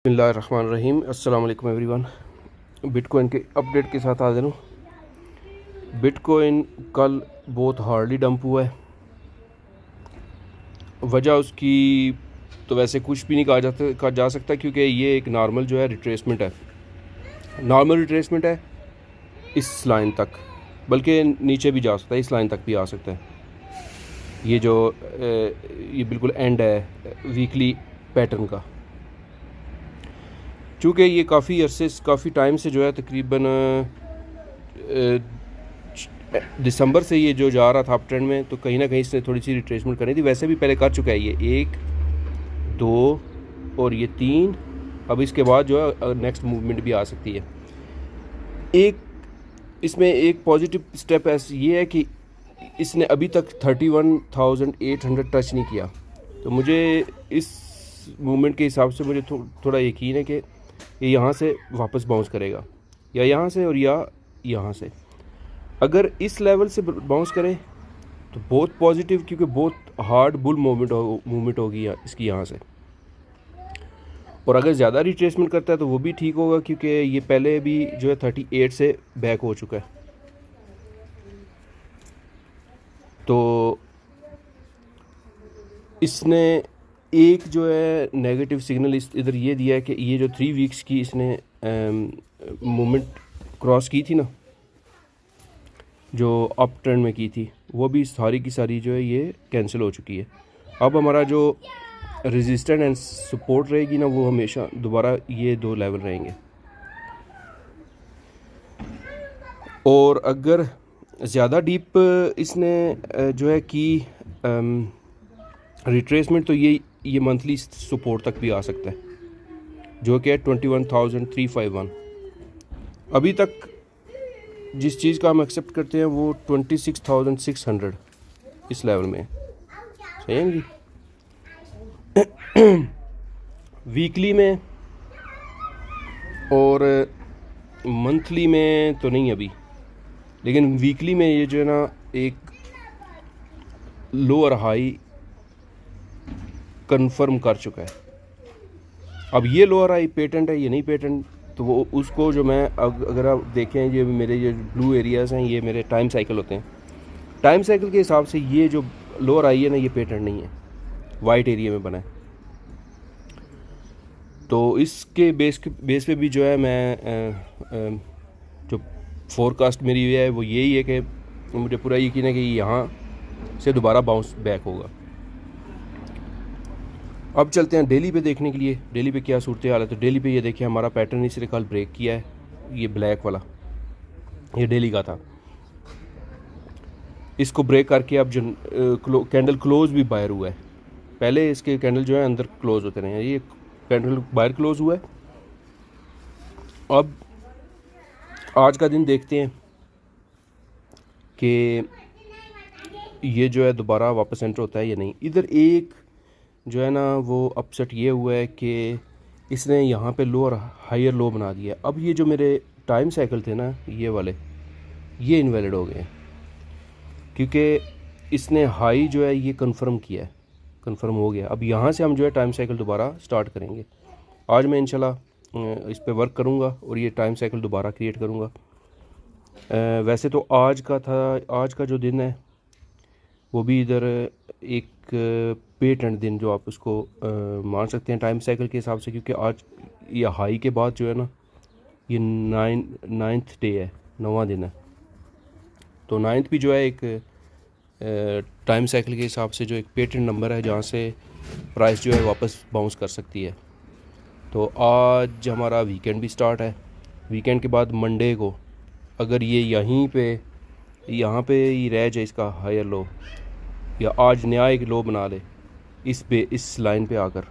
बिस्मिल्लाहिर्रहमानिर्रहीम। अस्सलाम वालेकुम एवरीवन। बिटकॉइन के अपडेट के साथ हाजिर हूँ। बिटकॉइन कल बहुत हार्डली डंप हुआ है। वजह उसकी तो वैसे कुछ भी नहीं कहा जा सकता क्योंकि ये एक नॉर्मल जो है रिट्रेसमेंट है। नॉर्मल रिट्रेसमेंट है इस लाइन तक, बल्कि नीचे भी जा सकता है, इस लाइन तक भी आ सकता है। ये जो ये बिल्कुल एंड है वीकली पैटर्न का। चूँकि ये काफ़ी टाइम से जो है तकरीबन दिसंबर से ये जो जा रहा था अप ट्रेंड में, तो कहीं ना कहीं इसने थोड़ी सी रिट्रेसमेंट करनी थी। वैसे भी पहले कर चुका है ये 1 2 और ये 3। अब इसके बाद जो है नेक्स्ट मूवमेंट भी आ सकती है। एक इसमें एक पॉजिटिव स्टेप ऐसा ये है कि इसने अभी तक 31,800 टच नहीं किया। तो मुझे इस मूवमेंट के हिसाब से मुझे थोड़ा यकीन है कि ये यहाँ से वापस बाउंस करेगा, या यहाँ से और या यहाँ से। अगर इस लेवल से बाउंस करे तो बहुत पॉजिटिव, क्योंकि बहुत हार्ड बुल मूवमेंट होगी इसकी यहाँ से। और अगर ज़्यादा रिट्रेसमेंट करता है तो वो भी ठीक होगा, क्योंकि ये पहले भी जो है 38 से बैक हो चुका है। तो इसने एक जो है नेगेटिव सिग्नल इधर ये दिया है कि ये जो 3 वीक्स की इसने मूवमेंट क्रॉस की थी ना, जो अप ट्रेंड में की थी, वो भी सारी की सारी जो है ये कैंसिल हो चुकी है। अब हमारा जो रेजिस्टेंस एंड सपोर्ट रहेगी ना, वो हमेशा दोबारा ये 2 लेवल रहेंगे। और अगर ज़्यादा डीप इसने जो है की रिट्रेसमेंट, तो ये मंथली सपोर्ट तक भी आ सकता है, जो कि है 21,351। अभी तक जिस चीज़ का हम एक्सेप्ट करते हैं वो 26,600 इस लेवल में सही है जी। वीकली में और मंथली में तो नहीं अभी, लेकिन वीकली में ये जो है ना एक लो और हाई कंफर्म कर चुका है। अब ये लोअर हाई पेटेंट है, ये नहीं पेटेंट, तो वो उसको जो मैं अगर आप देखें, ये मेरे ये ब्लू एरियाज़ हैं, ये मेरे टाइम साइकिल होते हैं। टाइम साइकिल के हिसाब से ये जो लोअर हाई है ना, ये पेटेंट नहीं है, वाइट एरिया में बना है। तो इसके बेस पे भी जो है मैं जो फोरकास्ट मेरी है वो यही है कि मुझे पूरा यकीन है कि यहाँ से दोबारा बाउंस बैक होगा। अब चलते हैं डेली पे देखने के लिए, डेली पे क्या सूरत हाल है। तो डेली पे ये देखिए हमारा पैटर्न इसने कल ब्रेक किया है, ये ब्लैक वाला, ये डेली का था। इसको ब्रेक करके अब जो कैंडल क्लोज भी बाहर हुआ है। पहले इसके कैंडल जो है अंदर क्लोज होते रहे हैं, ये कैंडल बाहर क्लोज हुआ है। अब आज का दिन देखते हैं कि ये जो है दोबारा वापस एंटर होता है या नहीं। इधर एक जो है ना वो अपसेट ये हुआ है कि इसने यहाँ पे लो और हायर लो बना दिया। अब ये जो मेरे टाइम साइकिल थे ना, ये वाले, ये इनवैलिड हो गए, क्योंकि इसने हाई जो है ये कंफर्म किया है, कंफर्म हो गया। अब यहाँ से हम जो है टाइम साइकिल दोबारा स्टार्ट करेंगे। आज मैं इंशाल्लाह इस पे वर्क करूँगा और ये टाइम साइकिल दोबारा क्रिएट करूँगा। वैसे तो आज का जो दिन है वो भी इधर एक पेटेंट दिन जो आप उसको मान सकते हैं टाइम साइकिल के हिसाब से, क्योंकि आज ये हाई के बाद जो है ना ये 9th डे है, 9वां दिन है। तो 9th भी जो है एक टाइम साइकिल के हिसाब से जो एक पेटेंट नंबर है, जहाँ से प्राइस जो है वापस बाउंस कर सकती है। तो आज हमारा वीकेंड भी स्टार्ट है। वीकेंड के बाद मंडे को अगर ये यहाँ पे ही रह जाए इसका हायर लो, या आज नया एक लो बना ले इस लाइन पे आकर,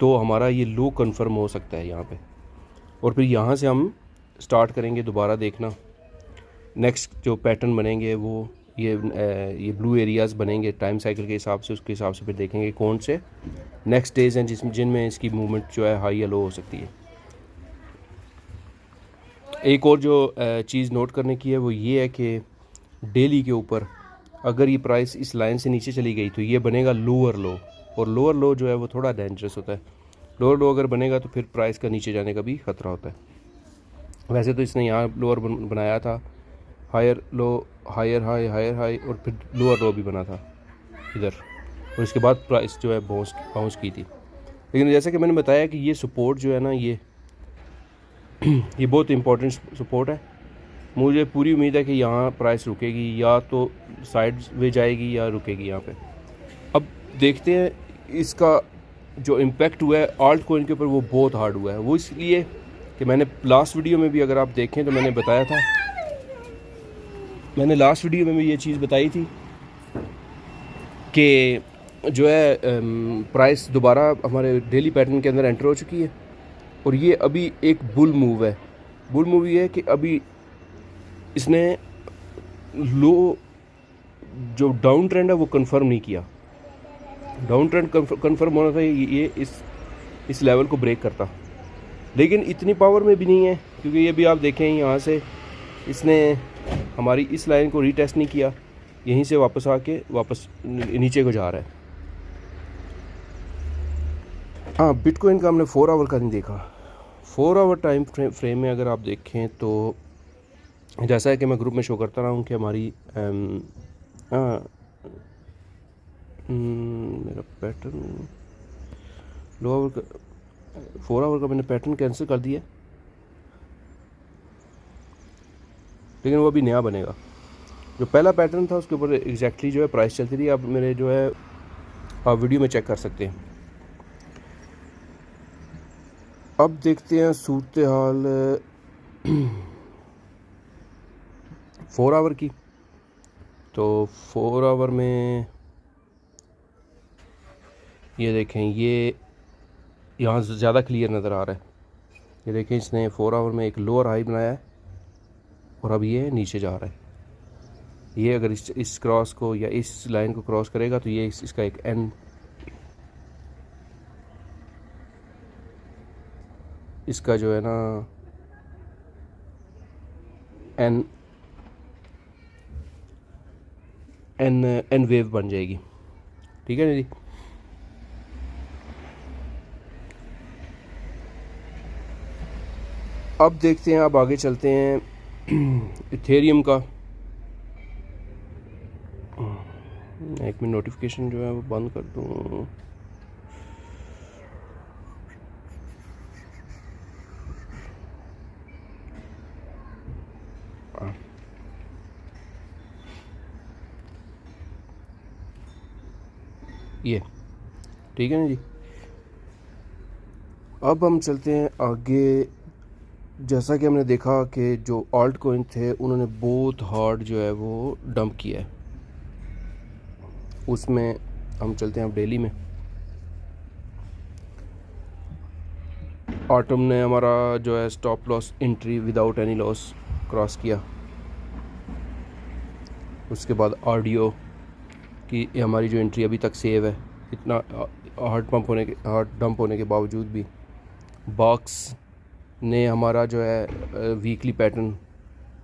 तो हमारा ये लो कंफर्म हो सकता है यहाँ पे। और फिर यहाँ से हम स्टार्ट करेंगे दोबारा देखना। नेक्स्ट जो पैटर्न बनेंगे वो ये ब्लू एरियाज़ बनेंगे टाइम साइकिल के हिसाब से। उसके हिसाब से फिर देखेंगे कौन से नेक्स्ट डेज हैं जिनमें इसकी मूवमेंट जो है हाई या लो हो सकती है। एक और जो चीज़ नोट करने की है वो ये है कि डेली के ऊपर अगर ये प्राइस इस लाइन से नीचे चली गई तो ये बनेगा लोअर लो, और लोअर लो जो है वो थोड़ा डेंजरस होता है। लोअर लो अगर बनेगा तो फिर प्राइस का नीचे जाने का भी ख़तरा होता है। वैसे तो इसने यहाँ लोअर बनाया था, higher low, higher high, higher high, और फिर लोअर लो भी बना था इधर, और इसके बाद प्राइस जो है बाउंस की थी। लेकिन जैसे कि मैंने बताया कि ये सपोर्ट जो है ना, ये बहुत इम्पोर्टेंट सपोर्ट है। मुझे पूरी उम्मीद है कि यहाँ प्राइस रुकेगी, या तो साइड वे जाएगी या रुकेगी यहाँ पे। अब देखते हैं इसका जो इम्पैक्ट हुआ है आल्ट कॉइन के ऊपर, वो बहुत हार्ड हुआ है। वो इसलिए कि मैंने लास्ट वीडियो में भी, अगर आप देखें तो मैंने बताया था, मैंने लास्ट वीडियो में भी ये चीज़ बताई थी कि जो है प्राइस दोबारा हमारे डेली पैटर्न के अंदर एंटर हो चुकी है, और ये अभी एक बुल मूव है। बुल मूव ये है कि अभी इसने लो जो डाउन ट्रेंड है वो कंफर्म नहीं किया। डाउन ट्रेंड कंफर्म होना था, ये इस लेवल को ब्रेक करता, लेकिन इतनी पावर में भी नहीं है, क्योंकि ये भी आप देखें यहाँ से इसने हमारी इस लाइन को रीटेस्ट नहीं किया, यहीं से वापस आके वापस नीचे को जा रहा है। हाँ, बिटकॉइन का हमने 4 आवर का नहीं देखा। 4 आवर टाइम फ्रेम में अगर आप देखें तो जैसा है कि मैं ग्रुप में शो करता रहा हूँ कि हमारी मेरा पैटर्न लो आवर का 4 आवर का मैंने पैटर्न कैंसिल कर दिया, लेकिन वो अभी नया बनेगा। जो पहला पैटर्न था उसके ऊपर एग्जैक्टली जो है प्राइस चलती थी। आप मेरे जो है आप वीडियो में चेक कर सकते हैं। अब देखते हैं सूरत हाल 4 आवर की। तो 4 आवर में ये देखें, ये यहाँ ज़्यादा क्लियर नज़र आ रहा है। ये देखें, इसने 4 आवर में एक लोअर हाई बनाया है और अब ये नीचे जा रहा है। ये अगर इस क्रॉस को या इस लाइन को क्रॉस करेगा तो ये इसका एक एन, इसका जो है ना एन वेव बन जाएगी। ठीक है ना जी। अब देखते हैं, अब आगे चलते हैं इथेरियम का। एक मिनट, नोटिफिकेशन जो है वो बंद कर दूँ। ये ठीक है ना जी। अब हम चलते हैं आगे। जैसा कि हमने देखा कि जो ऑल्ट कॉइन थे उन्होंने बहुत हार्ड जो है वो डंप किया है, उसमें हम चलते हैं अब डेली में। ऑटम ने हमारा जो है stop loss entry without any loss cross किया। उसके बाद ऑडियो की हमारी जो एंट्री अभी तक सेव है, इतना हार्ड डंप होने के बावजूद भी। बॉक्स ने हमारा जो है वीकली पैटर्न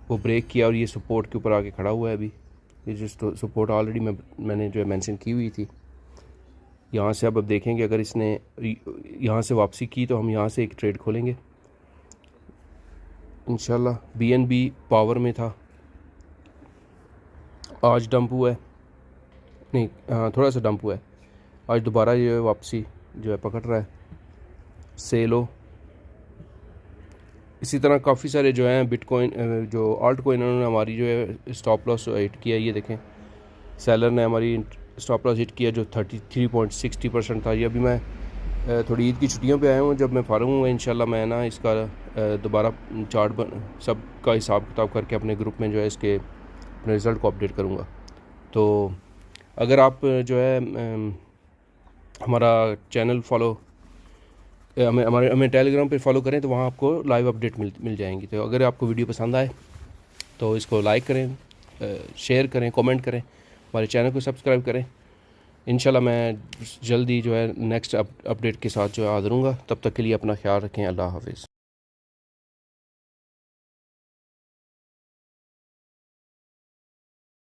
वो ब्रेक किया और ये सपोर्ट के ऊपर आके खड़ा हुआ है अभी। ये जो सपोर्ट ऑलरेडी मैंने जो है मेंशन की हुई थी। यहाँ से अब देखेंगे, अगर इसने यहाँ से वापसी की तो हम यहाँ से एक ट्रेड खोलेंगे इंशाल्लाह। BNB पावर में था, आज डंप हुआ है, नहीं हाँ थोड़ा सा डंप हुआ है। आज दोबारा ये वापसी जो है पकड़ रहा है। सेलो इसी तरह काफ़ी सारे जो हैं बिटकॉइन जो ऑल्ट कॉइन उन्होंने हमारी जो है स्टॉप लॉस हिट किया। ये देखें, सेलर ने हमारी स्टॉप लॉस हिट किया जो 33.60% था। ये अभी मैं थोड़ी ईद की छुट्टियों पे आया हूँ, जब मैं फारिग हूँ इंशाल्लाह मैं ना इसका दोबारा चार्ट सब का हिसाब किताब करके अपने ग्रुप में जो है इसके अपने रिज़ल्ट को अपडेट करूँगा। तो अगर आप जो है हमारा चैनल फॉलो हमें टेलीग्राम पे फॉलो करें तो वहाँ आपको लाइव अपडेट मिल जाएंगी। तो अगर आपको वीडियो पसंद आए तो इसको लाइक करें, शेयर करें, कमेंट करें, हमारे चैनल को सब्सक्राइब करें। इंशाल्लाह मैं जल्दी जो है नेक्स्ट अपडेट के साथ जो है हाज़िर हूँगा। तब तक के लिए अपना ख्याल रखें। अल्लाह हाफ़िज़।